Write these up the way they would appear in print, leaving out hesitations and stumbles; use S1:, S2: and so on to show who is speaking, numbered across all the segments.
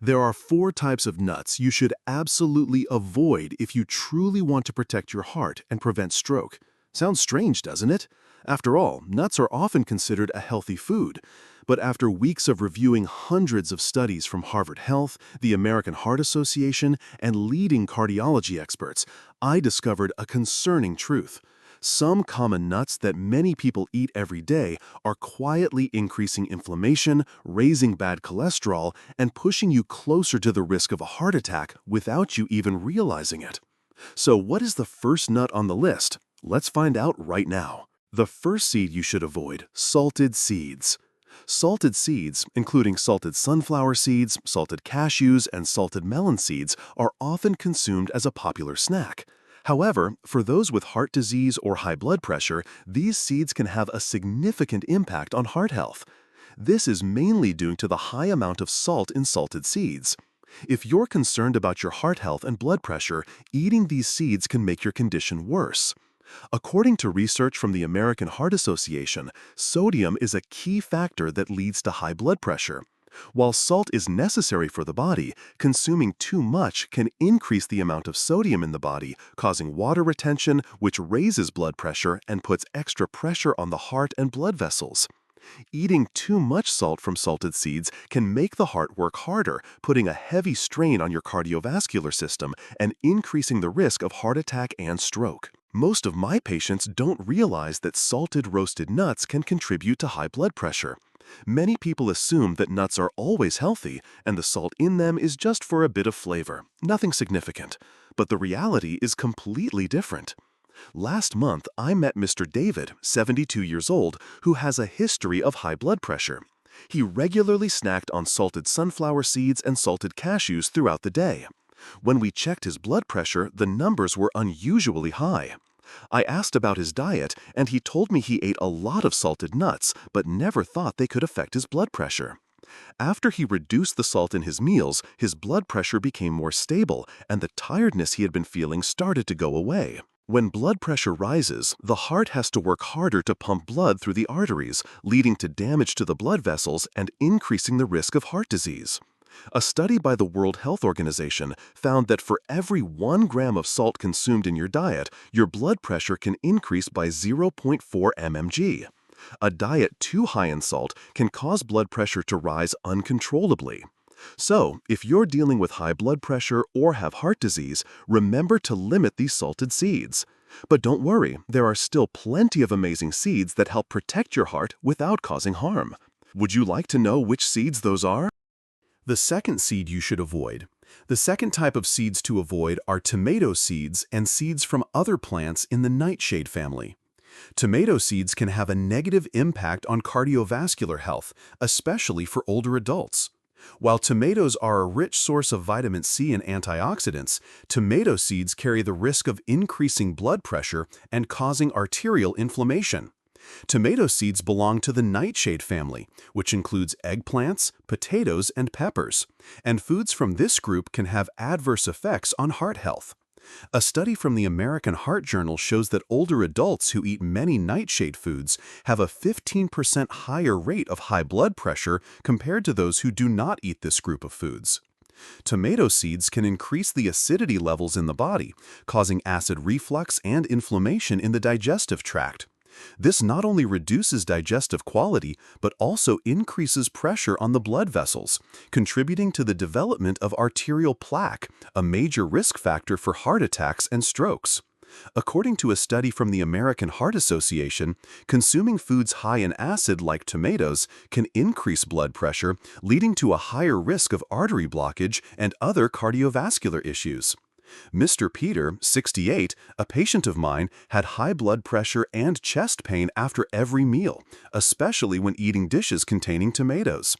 S1: There are four types of nuts you should absolutely avoid if you truly want to protect your heart and prevent stroke. Sounds strange, doesn't it? After all, nuts are often considered a healthy food. But after weeks of reviewing hundreds of studies from Harvard Health, the American Heart Association, and leading cardiology experts, I discovered a concerning truth. Some common nuts that many people eat every day are quietly increasing inflammation, raising bad cholesterol, and pushing you closer to the risk of a heart attack without you even realizing it. So what is the first nut on the list? Let's find out right now. The first seed you should avoid: salted seeds. Salted seeds, including salted sunflower seeds, salted cashews, and salted melon seeds, are often consumed as a popular snack. However, for those with heart disease or high blood pressure, these seeds can have a significant impact on heart health. This is mainly due to the high amount of salt in salted seeds. If you're concerned about your heart health and blood pressure, eating these seeds can make your condition worse. According to research from the American Heart Association, sodium is a key factor that leads to high blood pressure. While salt is necessary for the body, consuming too much can increase the amount of sodium in the body, causing water retention, which raises blood pressure and puts extra pressure on the heart and blood vessels. Eating too much salt from salted seeds can make the heart work harder, putting a heavy strain on your cardiovascular system and increasing the risk of heart attack and stroke. Most of my patients don't realize that salted roasted nuts can contribute to high blood pressure. Many people assume that nuts are always healthy and the salt in them is just for a bit of flavor, nothing significant. But the reality is completely different. Last month, I met Mr. David, 72 years old, who has a history of high blood pressure. He regularly snacked on salted sunflower seeds and salted cashews throughout the day. When we checked his blood pressure, the numbers were unusually high. I asked about his diet, and he told me he ate a lot of salted nuts, but never thought they could affect his blood pressure. After he reduced the salt in his meals, his blood pressure became more stable, and the tiredness he had been feeling started to go away. When blood pressure rises, the heart has to work harder to pump blood through the arteries, leading to damage to the blood vessels and increasing the risk of heart disease. A study by the World Health Organization found that for every 1 gram of salt consumed in your diet, your blood pressure can increase by 0.4 mmg. A diet too high in salt can cause blood pressure to rise uncontrollably. So, if you're dealing with high blood pressure or have heart disease, remember to limit these salted seeds. But don't worry, there are still plenty of amazing seeds that help protect your heart without causing harm. Would you like to know which seeds those are? The second seed you should avoid. The second type of seeds to avoid are tomato seeds and seeds from other plants in the nightshade family. Tomato seeds can have a negative impact on cardiovascular health, especially for older adults. While tomatoes are a rich source of vitamin C and antioxidants, tomato seeds carry the risk of increasing blood pressure and causing arterial inflammation. Tomato seeds belong to the nightshade family, which includes eggplants, potatoes, and peppers, and foods from this group can have adverse effects on heart health. A study from the American Heart Journal shows that older adults who eat many nightshade foods have a 15% higher rate of high blood pressure compared to those who do not eat this group of foods. Tomato seeds can increase the acidity levels in the body, causing acid reflux and inflammation in the digestive tract. This not only reduces digestive quality, but also increases pressure on the blood vessels, contributing to the development of arterial plaque, a major risk factor for heart attacks and strokes. According to a study from the American Heart Association, consuming foods high in acid like tomatoes can increase blood pressure, leading to a higher risk of artery blockage and other cardiovascular issues. Mr. Peter, 68, a patient of mine, had high blood pressure and chest pain after every meal, especially when eating dishes containing tomatoes.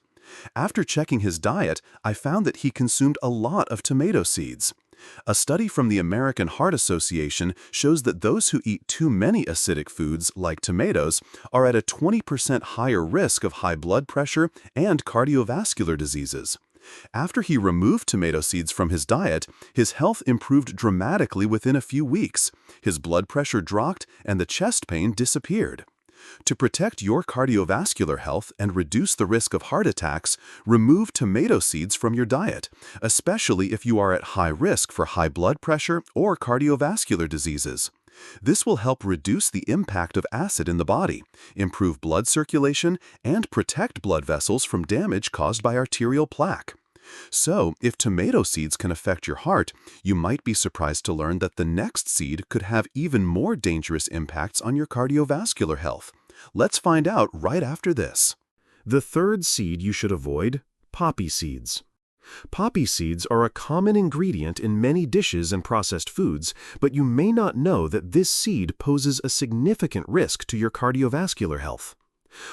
S1: After checking his diet, I found that he consumed a lot of tomato seeds. A study from the American Heart Association shows that those who eat too many acidic foods, like tomatoes, are at a 20% higher risk of high blood pressure and cardiovascular diseases. After he removed tomato seeds from his diet, his health improved dramatically within a few weeks. His blood pressure dropped and the chest pain disappeared. To protect your cardiovascular health and reduce the risk of heart attacks, remove tomato seeds from your diet, especially if you are at high risk for high blood pressure or cardiovascular diseases. This will help reduce the impact of acid in the body, improve blood circulation, and protect blood vessels from damage caused by arterial plaque. So, if tomato seeds can affect your heart, you might be surprised to learn that the next seed could have even more dangerous impacts on your cardiovascular health. Let's find out right after this. The third seed you should avoid: poppy seeds. Poppy seeds are a common ingredient in many dishes and processed foods, but you may not know that this seed poses a significant risk to your cardiovascular health.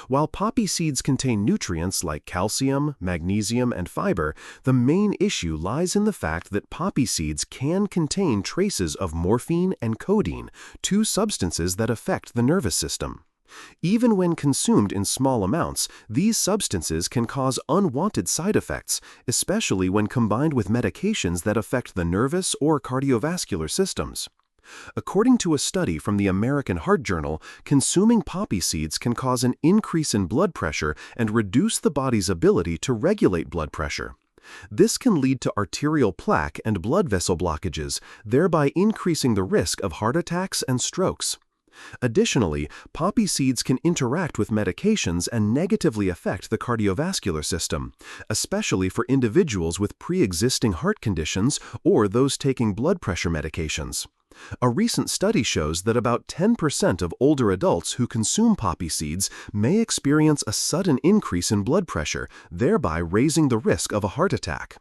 S1: While poppy seeds contain nutrients like calcium, magnesium, and fiber, the main issue lies in the fact that poppy seeds can contain traces of morphine and codeine, two substances that affect the nervous system. Even when consumed in small amounts, these substances can cause unwanted side effects, especially when combined with medications that affect the nervous or cardiovascular systems. According to a study from the American Heart Journal, consuming poppy seeds can cause an increase in blood pressure and reduce the body's ability to regulate blood pressure. This can lead to arterial plaque and blood vessel blockages, thereby increasing the risk of heart attacks and strokes. Additionally, poppy seeds can interact with medications and negatively affect the cardiovascular system, especially for individuals with pre-existing heart conditions or those taking blood pressure medications. A recent study shows that about 10% of older adults who consume poppy seeds may experience a sudden increase in blood pressure, thereby raising the risk of a heart attack.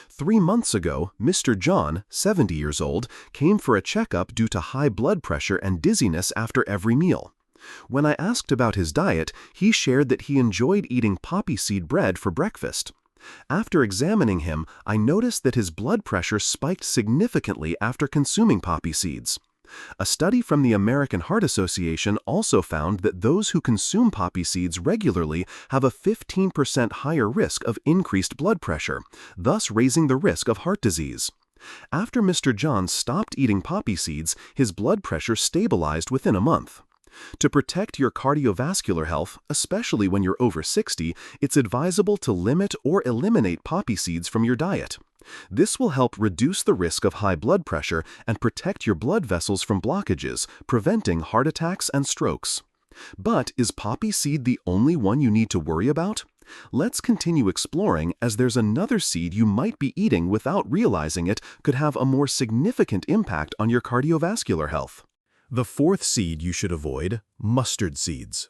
S1: 3 months ago, Mr. John, 70 years old, came for a checkup due to high blood pressure and dizziness after every meal. When I asked about his diet, he shared that he enjoyed eating poppy seed bread for breakfast. After examining him, I noticed that his blood pressure spiked significantly after consuming poppy seeds. A study from the American Heart Association also found that those who consume poppy seeds regularly have a 15% higher risk of increased blood pressure, thus raising the risk of heart disease. After Mr. John stopped eating poppy seeds, his blood pressure stabilized within a month. To protect your cardiovascular health, especially when you're over 60, it's advisable to limit or eliminate poppy seeds from your diet. This will help reduce the risk of high blood pressure and protect your blood vessels from blockages, preventing heart attacks and strokes. But is poppy seed the only one you need to worry about? Let's continue exploring, as there's another seed you might be eating without realizing it could have a more significant impact on your cardiovascular health. The fourth seed you should avoid: mustard seeds.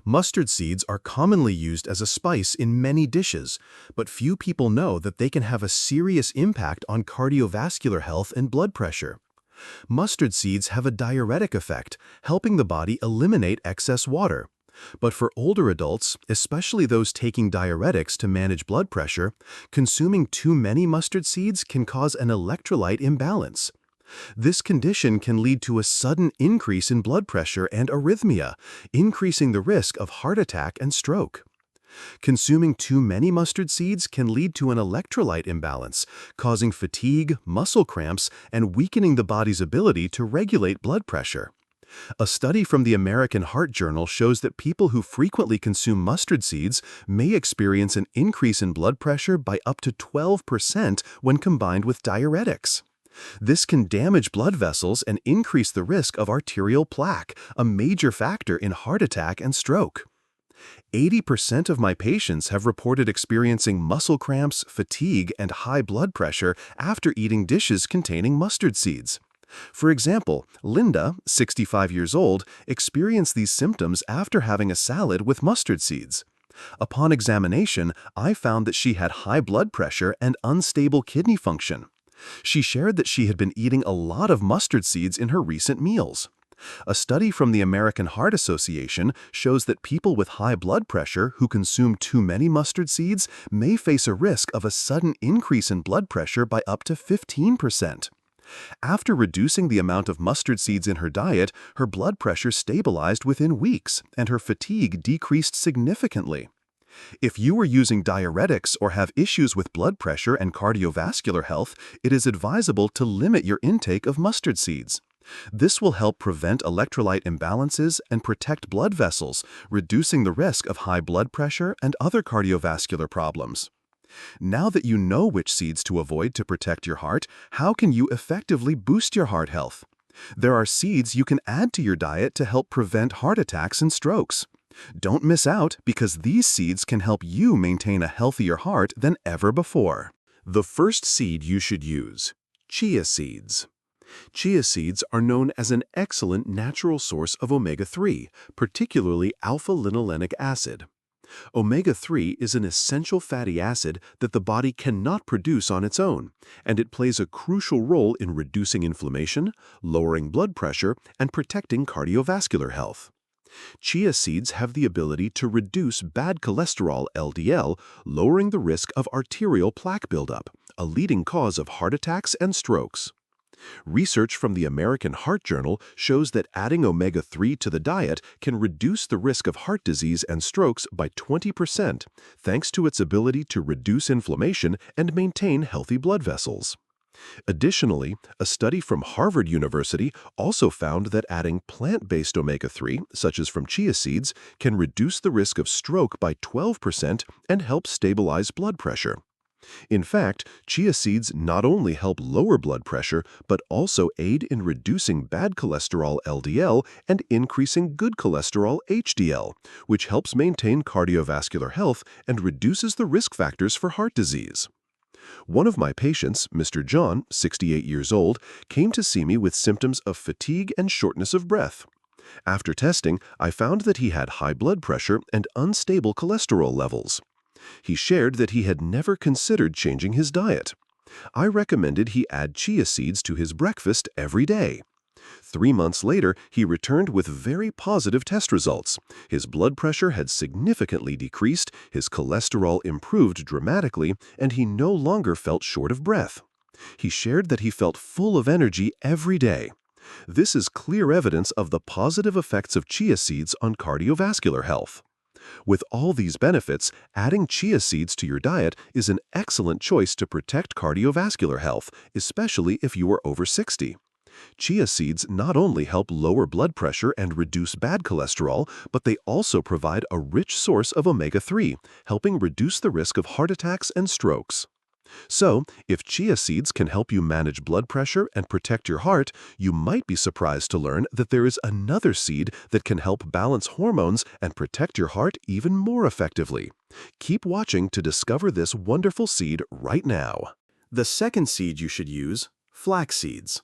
S1: Mustard seeds are commonly used as a spice in many dishes, but few people know that they can have a serious impact on cardiovascular health and blood pressure. Mustard seeds have a diuretic effect, helping the body eliminate excess water. But for older adults, especially those taking diuretics to manage blood pressure, consuming too many mustard seeds can cause an electrolyte imbalance. This condition can lead to a sudden increase in blood pressure and arrhythmia, increasing the risk of heart attack and stroke. Consuming too many mustard seeds can lead to an electrolyte imbalance, causing fatigue, muscle cramps, and weakening the body's ability to regulate blood pressure. A study from the American Heart Journal shows that people who frequently consume mustard seeds may experience an increase in blood pressure by up to 12% when combined with diuretics. This can damage blood vessels and increase the risk of arterial plaque, a major factor in heart attack and stroke. 80% of my patients have reported experiencing muscle cramps, fatigue, and high blood pressure after eating dishes containing mustard seeds. For example, Linda, 65 years old, experienced these symptoms after having a salad with mustard seeds. Upon examination, I found that she had high blood pressure and unstable kidney function. She shared that she had been eating a lot of mustard seeds in her recent meals. A study from the American Heart Association shows that people with high blood pressure who consume too many mustard seeds may face a risk of a sudden increase in blood pressure by up to 15%. After reducing the amount of mustard seeds in her diet, her blood pressure stabilized within weeks, and her fatigue decreased significantly. If you are using diuretics or have issues with blood pressure and cardiovascular health, it is advisable to limit your intake of mustard seeds. This will help prevent electrolyte imbalances and protect blood vessels, reducing the risk of high blood pressure and other cardiovascular problems. Now that you know which seeds to avoid to protect your heart, how can you effectively boost your heart health? There are seeds you can add to your diet to help prevent heart attacks and strokes. Don't miss out because these seeds can help you maintain a healthier heart than ever before. The first seed you should use: chia seeds. Chia seeds are known as an excellent natural source of omega-3, particularly alpha-linolenic acid. Omega-3 is an essential fatty acid that the body cannot produce on its own, and it plays a crucial role in reducing inflammation, lowering blood pressure, and protecting cardiovascular health. Chia seeds have the ability to reduce bad cholesterol (LDL), lowering the risk of arterial plaque buildup, a leading cause of heart attacks and strokes. Research from the American Heart Journal shows that adding omega-3 to the diet can reduce the risk of heart disease and strokes by 20%, thanks to its ability to reduce inflammation and maintain healthy blood vessels. Additionally, a study from Harvard University also found that adding plant-based omega-3, such as from chia seeds, can reduce the risk of stroke by 12% and help stabilize blood pressure. In fact, chia seeds not only help lower blood pressure, but also aid in reducing bad cholesterol (LDL) and increasing good cholesterol (HDL), which helps maintain cardiovascular health and reduces the risk factors for heart disease. One of my patients, Mr. John, 68 years old, came to see me with symptoms of fatigue and shortness of breath. After testing, I found that he had high blood pressure and unstable cholesterol levels. He shared that he had never considered changing his diet. I recommended he add chia seeds to his breakfast every day. 3 months later, he returned with very positive test results. His blood pressure had significantly decreased, his cholesterol improved dramatically, and he no longer felt short of breath. He shared that he felt full of energy every day. This is clear evidence of the positive effects of chia seeds on cardiovascular health. With all these benefits, adding chia seeds to your diet is an excellent choice to protect cardiovascular health, especially if you are over 60. Chia seeds not only help lower blood pressure and reduce bad cholesterol, but they also provide a rich source of omega-3, helping reduce the risk of heart attacks and strokes. So, if chia seeds can help you manage blood pressure and protect your heart, you might be surprised to learn that there is another seed that can help balance hormones and protect your heart even more effectively. Keep watching to discover this wonderful seed right now. The second seed you should use: flax seeds.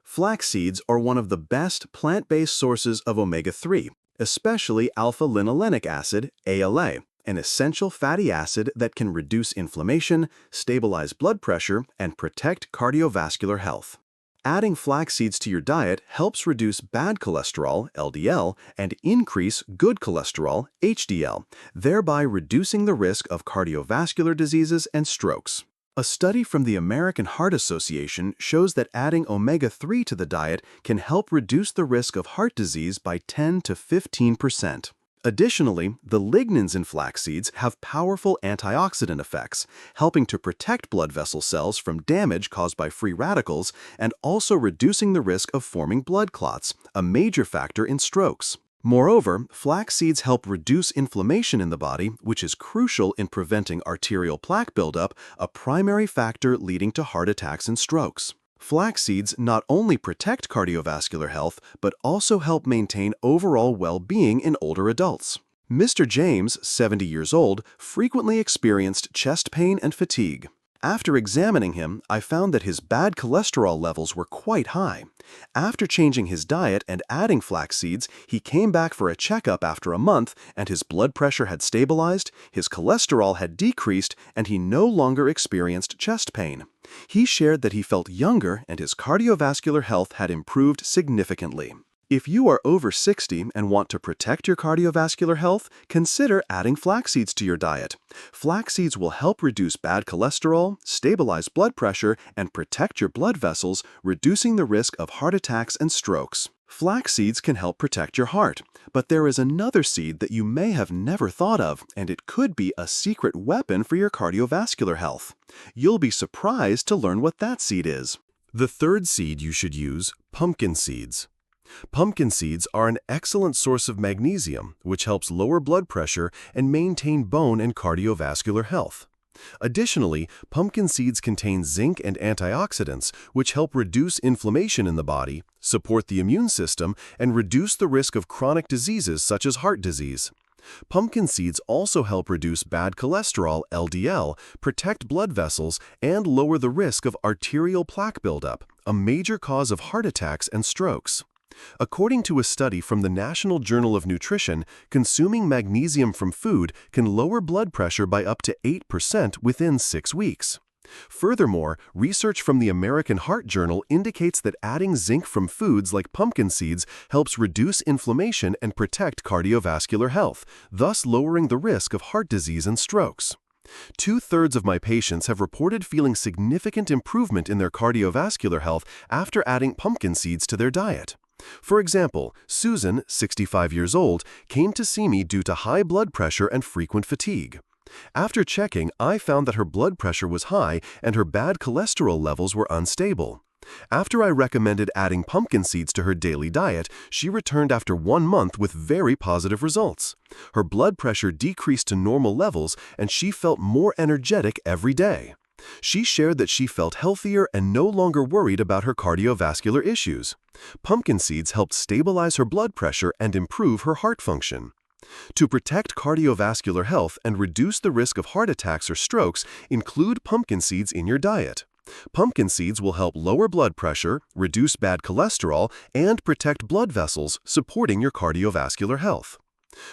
S1: Flax seeds are one of the best plant-based sources of omega-3, especially alpha-linolenic acid, ALA, an essential fatty acid that can reduce inflammation, stabilize blood pressure, and protect cardiovascular health. Adding flax seeds to your diet helps reduce bad cholesterol, LDL, and increase good cholesterol, HDL, thereby reducing the risk of cardiovascular diseases and strokes. A study from the American Heart Association shows that adding omega-3 to the diet can help reduce the risk of heart disease by 10 to 15%. Additionally, the lignans in flax seeds have powerful antioxidant effects, helping to protect blood vessel cells from damage caused by free radicals and also reducing the risk of forming blood clots, a major factor in strokes. Moreover, flax seeds help reduce inflammation in the body, which is crucial in preventing arterial plaque buildup, a primary factor leading to heart attacks and strokes. Flax seeds not only protect cardiovascular health, but also help maintain overall well-being in older adults. Mr. James, 70 years old, frequently experienced chest pain and fatigue. After examining him, I found that his bad cholesterol levels were quite high. After changing his diet and adding flax seeds, he came back for a checkup after a month, and his blood pressure had stabilized, his cholesterol had decreased, and he no longer experienced chest pain. He shared that he felt younger and his cardiovascular health had improved significantly. If you are over 60 and want to protect your cardiovascular health, consider adding flax seeds to your diet. Flax seeds will help reduce bad cholesterol, stabilize blood pressure, and protect your blood vessels, reducing the risk of heart attacks and strokes. Flax seeds can help protect your heart, but there is another seed that you may have never thought of, and it could be a secret weapon for your cardiovascular health. You'll be surprised to learn what that seed is. The third seed you should use, pumpkin seeds. Pumpkin seeds are an excellent source of magnesium, which helps lower blood pressure and maintain bone and cardiovascular health. Additionally, pumpkin seeds contain zinc and antioxidants, which help reduce inflammation in the body, support the immune system, and reduce the risk of chronic diseases such as heart disease. Pumpkin seeds also help reduce bad cholesterol, LDL, protect blood vessels, and lower the risk of arterial plaque buildup, a major cause of heart attacks and strokes. According to a study from the National Journal of Nutrition, consuming magnesium from food can lower blood pressure by up to 8% within 6 weeks. Furthermore, research from the American Heart Journal indicates that adding zinc from foods like pumpkin seeds helps reduce inflammation and protect cardiovascular health, thus lowering the risk of heart disease and strokes. 2/3 of my patients have reported feeling significant improvement in their cardiovascular health after adding pumpkin seeds to their diet. For example, Susan, 65 years old, came to see me due to high blood pressure and frequent fatigue. After checking, I found that her blood pressure was high and her bad cholesterol levels were unstable. After I recommended adding pumpkin seeds to her daily diet, she returned after 1 month with very positive results. Her blood pressure decreased to normal levels and she felt more energetic every day. She shared that she felt healthier and no longer worried about her cardiovascular issues. Pumpkin seeds helped stabilize her blood pressure and improve her heart function. To protect cardiovascular health and reduce the risk of heart attacks or strokes, include pumpkin seeds in your diet. Pumpkin seeds will help lower blood pressure, reduce bad cholesterol, and protect blood vessels, supporting your cardiovascular health.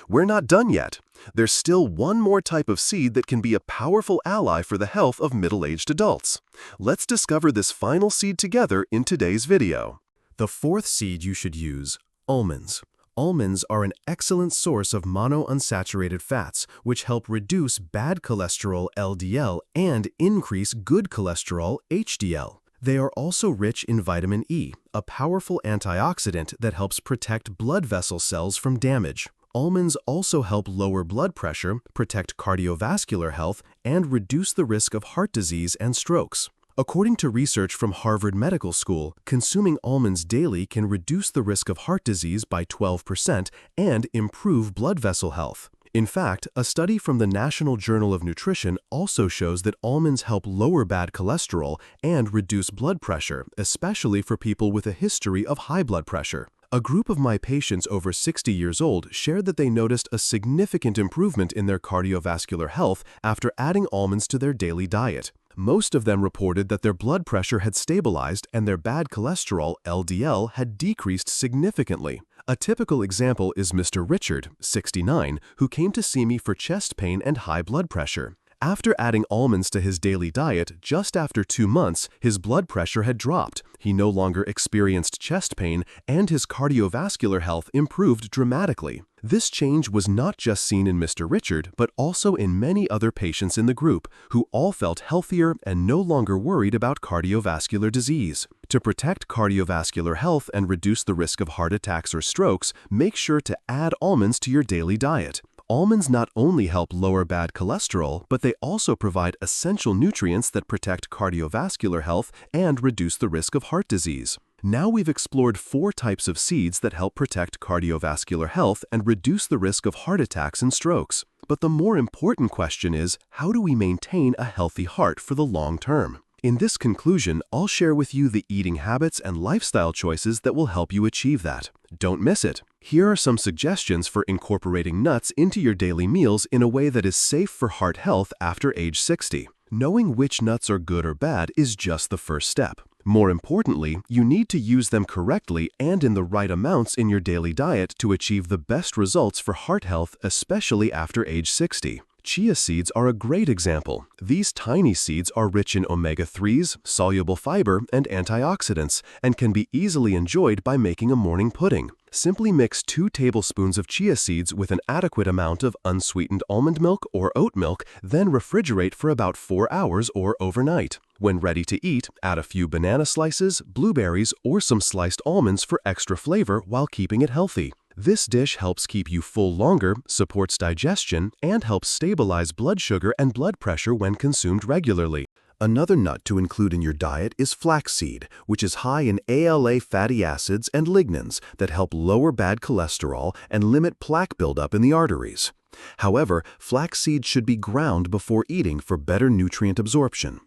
S1: We're not done yet. There's still one more type of seed that can be a powerful ally for the health of middle-aged adults. Let's discover this final seed together in today's video. The fourth seed you should use, almonds. Almonds are an excellent source of monounsaturated fats, which help reduce bad cholesterol, LDL, and increase good cholesterol, HDL. They are also rich in vitamin E, a powerful antioxidant that helps protect blood vessel cells from damage. Almonds also help lower blood pressure, protect cardiovascular health, and reduce the risk of heart disease and strokes. According to research from Harvard Medical School, consuming almonds daily can reduce the risk of heart disease by 12% and improve blood vessel health. In fact, a study from the National Journal of Nutrition also shows that almonds help lower bad cholesterol and reduce blood pressure, especially for people with a history of high blood pressure. A group of my patients over 60 years old shared that they noticed a significant improvement in their cardiovascular health after adding almonds to their daily diet. Most of them reported that their blood pressure had stabilized and their bad cholesterol, LDL, had decreased significantly. A typical example is Mr. Richard, 69, who came to see me for chest pain and high blood pressure. After adding almonds to his daily diet, just after 2 months, his blood pressure had dropped, he no longer experienced chest pain, and his cardiovascular health improved dramatically. This change was not just seen in Mr. Richard, but also in many other patients in the group, who all felt healthier and no longer worried about cardiovascular disease. To protect cardiovascular health and reduce the risk of heart attacks or strokes, make sure to add almonds to your daily diet. Almonds not only help lower bad cholesterol, but they also provide essential nutrients that protect cardiovascular health and reduce the risk of heart disease. Now we've explored 4 types of seeds that help protect cardiovascular health and reduce the risk of heart attacks and strokes. But the more important question is, how do we maintain a healthy heart for the long term? In this conclusion, I'll share with you the eating habits and lifestyle choices that will help you achieve that. Don't miss it. Here are some suggestions for incorporating nuts into your daily meals in a way that is safe for heart health after age 60. Knowing which nuts are good or bad is just the first step. More importantly, you need to use them correctly and in the right amounts in your daily diet to achieve the best results for heart health, especially after age 60. Chia seeds are a great example. These tiny seeds are rich in omega-3s, soluble fiber, and antioxidants, and can be easily enjoyed by making a morning pudding. Simply mix 2 tablespoons of chia seeds with an adequate amount of unsweetened almond milk or oat milk, then refrigerate for about 4 hours or overnight. When ready to eat, add a few banana slices, blueberries, or some sliced almonds for extra flavor while keeping it healthy. This dish helps keep you full longer, supports digestion, and helps stabilize blood sugar and blood pressure when consumed regularly. Another nut to include in your diet is flaxseed, which is high in ALA fatty acids and lignans that help lower bad cholesterol and limit plaque buildup in the arteries. However, flaxseed should be ground before eating for better nutrient absorption.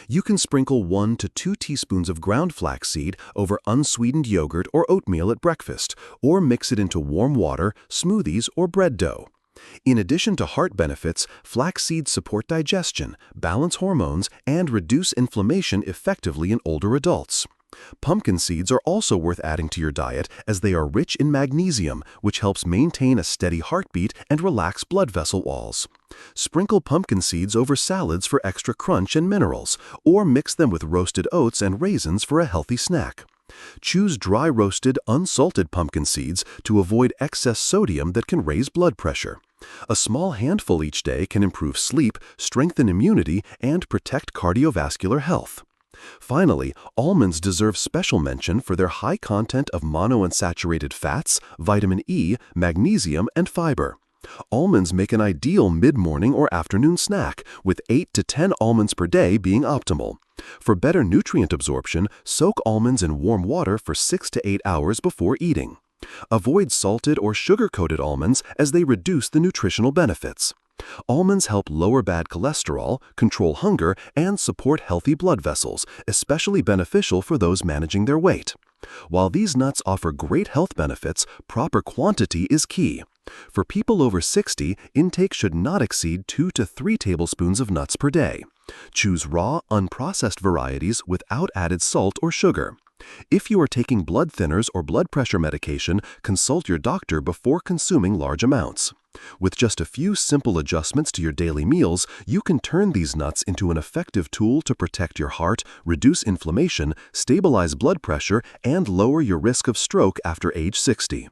S1: You can sprinkle 1 to 2 teaspoons of ground flaxseed over unsweetened yogurt or oatmeal at breakfast, or mix it into warm water, smoothies, or bread dough. In addition to heart benefits, flax seeds support digestion, balance hormones, and reduce inflammation effectively in older adults. Pumpkin seeds are also worth adding to your diet as they are rich in magnesium, which helps maintain a steady heartbeat and relax blood vessel walls. Sprinkle pumpkin seeds over salads for extra crunch and minerals, or mix them with roasted oats and raisins for a healthy snack. Choose dry roasted, unsalted pumpkin seeds to avoid excess sodium that can raise blood pressure. A small handful each day can improve sleep, strengthen immunity, and protect cardiovascular health. Finally, almonds deserve special mention for their high content of monounsaturated fats, vitamin E, magnesium, and fiber. Almonds make an ideal mid-morning or afternoon snack, with 8 to 10 almonds per day being optimal. For better nutrient absorption, soak almonds in warm water for 6 to 8 hours before eating. Avoid salted or sugar-coated almonds as they reduce the nutritional benefits. Almonds help lower bad cholesterol, control hunger, and support healthy blood vessels, especially beneficial for those managing their weight. While these nuts offer great health benefits, proper quantity is key. For people over 60, intake should not exceed 2 to 3 tablespoons of nuts per day. Choose raw, unprocessed varieties without added salt or sugar. If you are taking blood thinners or blood pressure medication, consult your doctor before consuming large amounts. With just a few simple adjustments to your daily meals, you can turn these nuts into an effective tool to protect your heart, reduce inflammation, stabilize blood pressure, and lower your risk of stroke after age 60.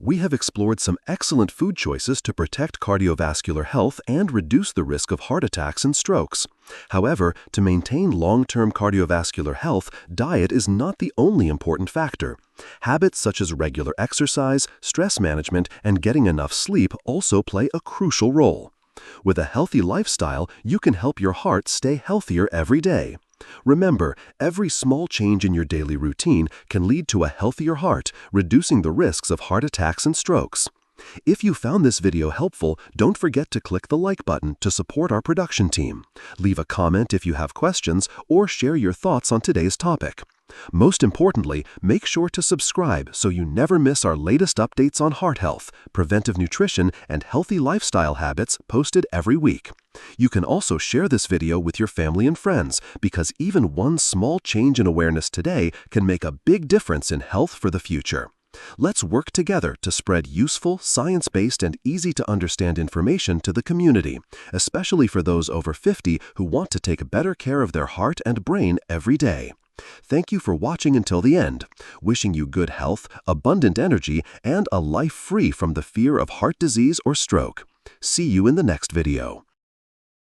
S1: We have explored some excellent food choices to protect cardiovascular health and reduce the risk of heart attacks and strokes. However, to maintain long-term cardiovascular health, diet is not the only important factor. Habits such as regular exercise, stress management, and getting enough sleep also play a crucial role. With a healthy lifestyle, you can help your heart stay healthier every day. Remember, every small change in your daily routine can lead to a healthier heart, reducing the risks of heart attacks and strokes. If you found this video helpful, don't forget to click the like button to support our production team. Leave a comment if you have questions, or share your thoughts on today's topic. Most importantly, make sure to subscribe so you never miss our latest updates on heart health, preventive nutrition, and healthy lifestyle habits posted every week. You can also share this video with your family and friends, because even one small change in awareness today can make a big difference in health for the future. Let's work together to spread useful, science-based, and easy-to-understand information to the community, especially for those over 50 who want to take better care of their heart and brain every day. Thank you for watching until the end. Wishing you good health, abundant energy, and a life free from the fear of heart disease or stroke. See you in the next video.